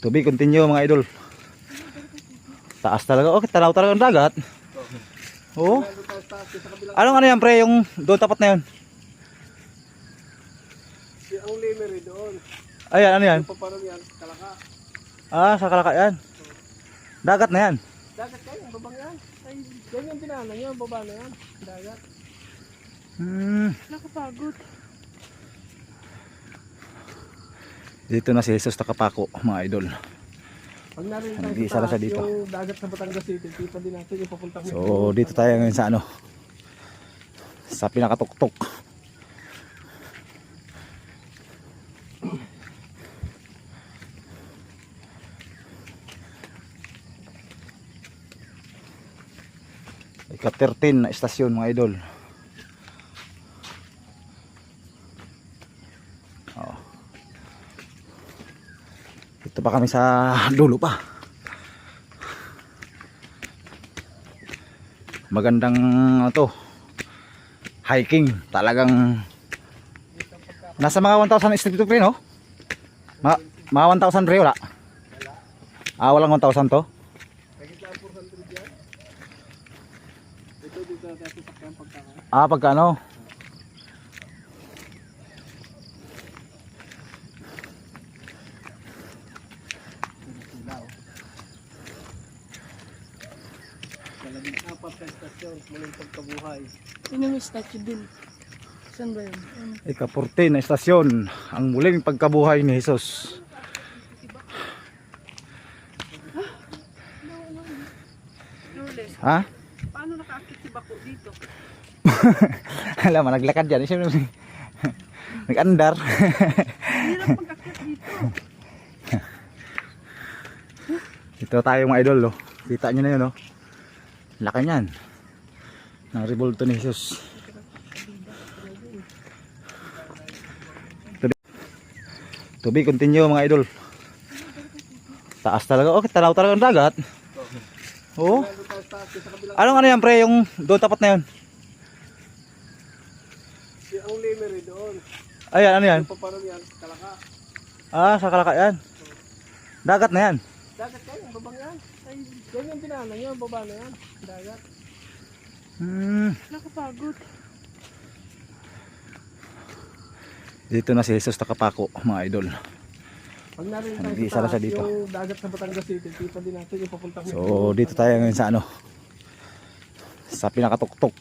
To be continue mga idol. Taas talaga. Okay, tanaw talaga ang dagat. Oo. Anong ano yan pre, yung doon tapat na yun? Ang limery doon. Ayan, ano yan? Paparang yan, Kalaka. Ah, sa Kalaka yan. Dagat na yan. Dagat kayo, babang yan. Ay, yan yung tinanan nyo, baba na yan. Dagat. Nakapagod. Dito na si Jesus nakapako mga idol. Pag narinig tayo Nag-iisa sa lang siya taas, dito. yung dagat sa Batangas City, kita din natin yung papuntang So dito tayo ngayon sa ano, sa pinakatuktok. Ika-13 na estasyon mga idol. Oh. Dito pa kami sa dulo pa. Magandang to hiking, talagang nasa mga 1,000 street to pre, no? Mga 1,000 pre, wala? Walang 1,000 to? Pagka ano? Apat na estasyon, muling pagkabuhay. Yun yung statue dun. Saan ba yun? Ika-14 na estasyon, ang muling pagkabuhay ni Jesus. Ha? Paano nakaakit si Bako dito? Alam mo, naglakad yan. Nag-andar. Hirap pag-akit dito. Ito tayo mga idol, oh. Kita nyo na yun, oh. Laki niyan ng revolto ni Jesus. To be continue mga idol. Taas talaga. Okay, tanaw talaga ang dagat. Oo. Anong ano yan pre, yung doon tapat na yun? Ang limery doon. Ayan, ano yan? Paparang yan, Kalaka. Sa Kalaka yan. Dagat na yan. Dagat kayo, babang yan. Ay, yan yung tinanan nyo, baba na yan. Dagat. Nakapagod. Dito na si Jesus nakapako mga idol. Pag narinig tayo Nag-iisa sa lang siya taas, dito. yung dagat sa Batangas City, kita din natin yung papuntang So dito tayo ngayon sa ano, sa pinakatuktok.